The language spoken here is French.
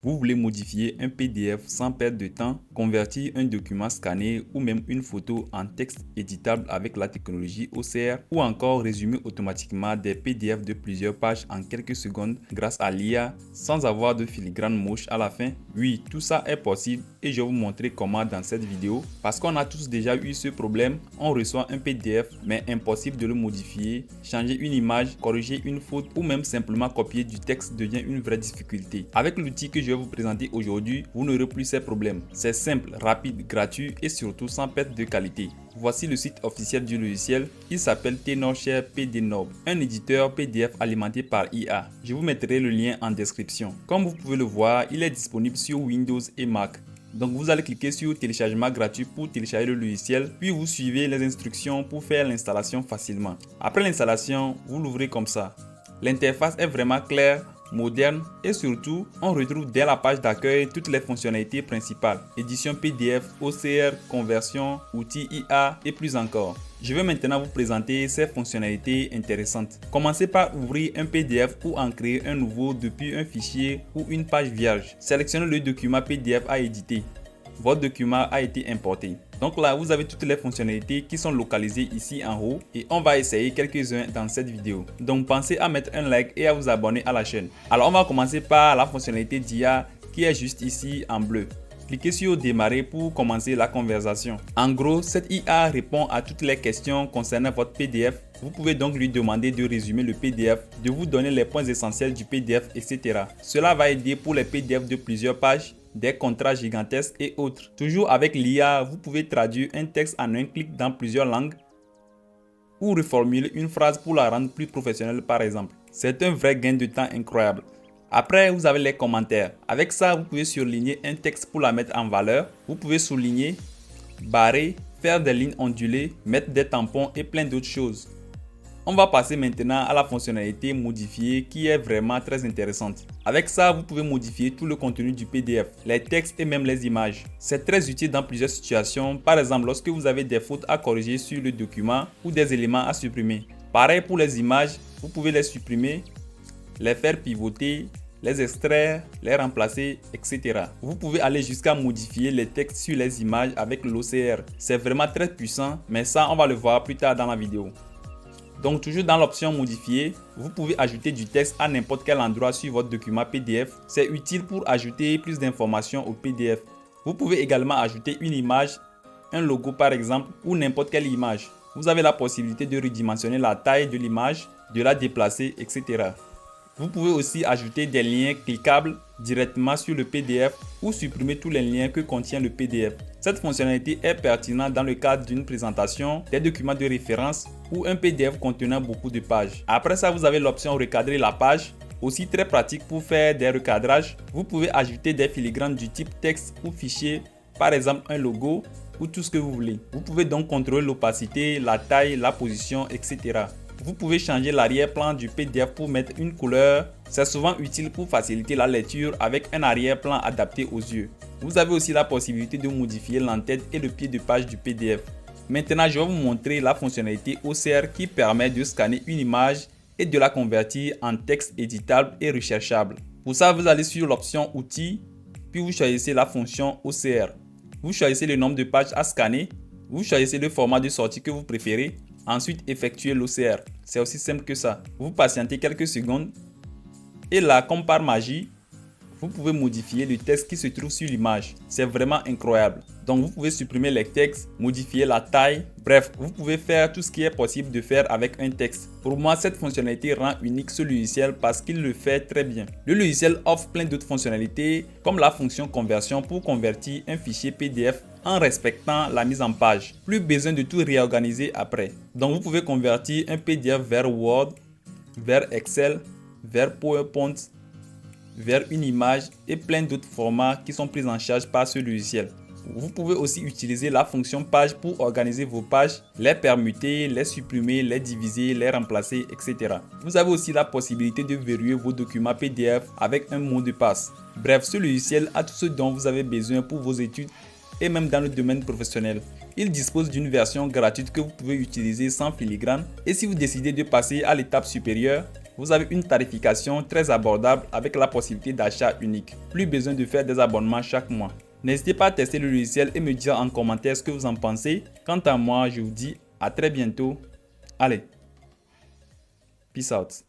Vous voulez modifier un PDF sans perdre de temps, convertir un document scanné ou même une photo en texte éditable avec la technologie OCR ou encore résumer automatiquement des PDF de plusieurs pages en quelques secondes grâce à l'IA sans avoir de filigrane moche à la fin? Oui, tout ça est possible et je vais vous montrer comment dans cette vidéo parce qu'on a tous déjà eu ce problème. On reçoit un PDF mais impossible de le modifier, changer une image, corriger une faute ou même simplement copier du texte devient une vraie difficulté. Avec l'outil que je vais vous présenter aujourd'hui, vous n'aurez plus ces problèmes. C'est simple, rapide, gratuit et surtout sans perte de qualité. Voici le site officiel du logiciel. Il s'appelle Tenorshare PDNob, un éditeur PDF alimenté par IA. Je vous mettrai le lien en description. Comme vous pouvez le voir, il est disponible sur Windows et Mac. Donc vous allez cliquer sur téléchargement gratuit pour télécharger le logiciel, puis vous suivez les instructions pour faire l'installation facilement. Après l'installation, vous l'ouvrez comme ça. L'interface est vraiment claire, moderne et surtout, on retrouve dès la page d'accueil toutes les fonctionnalités principales. Édition PDF, OCR, conversion, outils IA et plus encore. Je vais maintenant vous présenter ces fonctionnalités intéressantes. Commencez par ouvrir un PDF ou en créer un nouveau depuis un fichier ou une page vierge. Sélectionnez le document PDF à éditer. Votre document a été importé. Donc là, vous avez toutes les fonctionnalités qui sont localisées ici en haut et on va essayer quelques-uns dans cette vidéo. Donc pensez à mettre un like et à vous abonner à la chaîne. Alors on va commencer par la fonctionnalité d'IA qui est juste ici en bleu. Cliquez sur démarrer pour commencer la conversation. En gros, cette IA répond à toutes les questions concernant votre PDF. Vous pouvez donc lui demander de résumer le PDF, de vous donner les points essentiels du PDF, etc. Cela va aider pour les PDF de plusieurs pages, des contrats gigantesques et autres. Toujours avec l'IA, vous pouvez traduire un texte en un clic dans plusieurs langues ou reformuler une phrase pour la rendre plus professionnelle par exemple. C'est un vrai gain de temps incroyable. Après, vous avez les commentaires. Avec ça, vous pouvez surligner un texte pour la mettre en valeur. Vous pouvez souligner, barrer, faire des lignes ondulées, mettre des tampons et plein d'autres choses. On va passer maintenant à la fonctionnalité modifier qui est vraiment très intéressante. Avec ça, vous pouvez modifier tout le contenu du PDF, les textes et même les images. C'est très utile dans plusieurs situations, par exemple lorsque vous avez des fautes à corriger sur le document ou des éléments à supprimer. Pareil pour les images, vous pouvez les supprimer, les faire pivoter, les extraire, les remplacer, etc. Vous pouvez aller jusqu'à modifier les textes sur les images avec l'OCR. C'est vraiment très puissant, mais ça on va le voir plus tard dans la vidéo. Donc toujours dans l'option modifier, vous pouvez ajouter du texte à n'importe quel endroit sur votre document PDF. C'est utile pour ajouter plus d'informations au PDF. Vous pouvez également ajouter une image, un logo par exemple, ou n'importe quelle image. Vous avez la possibilité de redimensionner la taille de l'image, de la déplacer, etc. Vous pouvez aussi ajouter des liens cliquables directement sur le PDF ou supprimer tous les liens que contient le PDF. Cette fonctionnalité est pertinente dans le cadre d'une présentation, des documents de référence ou un PDF contenant beaucoup de pages. Après ça, vous avez l'option recadrer la page, aussi très pratique pour faire des recadrages. Vous pouvez ajouter des filigranes du type texte ou fichier, par exemple un logo ou tout ce que vous voulez. Vous pouvez donc contrôler l'opacité, la taille, la position, etc. Vous pouvez changer l'arrière-plan du PDF pour mettre une couleur. C'est souvent utile pour faciliter la lecture avec un arrière-plan adapté aux yeux. Vous avez aussi la possibilité de modifier l'entête et le pied de page du PDF. Maintenant, je vais vous montrer la fonctionnalité OCR qui permet de scanner une image et de la convertir en texte éditable et recherchable. Pour ça, vous allez sur l'option Outils, puis vous choisissez la fonction OCR. Vous choisissez le nombre de pages à scanner. Vous choisissez le format de sortie que vous préférez. Ensuite, effectuez l'OCR. C'est aussi simple que ça. Vous patientez quelques secondes. Et là, comme par magie, vous pouvez modifier le texte qui se trouve sur l'image. C'est vraiment incroyable. Donc, vous pouvez supprimer les textes, modifier la taille. Bref, vous pouvez faire tout ce qui est possible de faire avec un texte. Pour moi, cette fonctionnalité rend unique ce logiciel parce qu'il le fait très bien. Le logiciel offre plein d'autres fonctionnalités comme la fonction conversion pour convertir un fichier PDF en respectant la mise en page. Plus besoin de tout réorganiser après. Donc vous pouvez convertir un PDF vers Word, vers Excel, vers PowerPoint, vers une image et plein d'autres formats qui sont pris en charge par ce logiciel. Vous pouvez aussi utiliser la fonction page pour organiser vos pages, les permuter, les supprimer, les diviser, les remplacer, etc. Vous avez aussi la possibilité de verrouiller vos documents PDF avec un mot de passe. Bref, ce logiciel a tout ce dont vous avez besoin pour vos études et même dans le domaine professionnel. Il dispose d'une version gratuite que vous pouvez utiliser sans filigrane et si vous décidez de passer à l'étape supérieure, Vous avez une tarification très abordable avec la possibilité d'achat unique. Plus besoin de faire des abonnements chaque mois. N'hésitez pas à tester le logiciel et me dire en commentaire ce que vous en pensez. Quant à moi, je vous dis à très bientôt. Allez, peace out.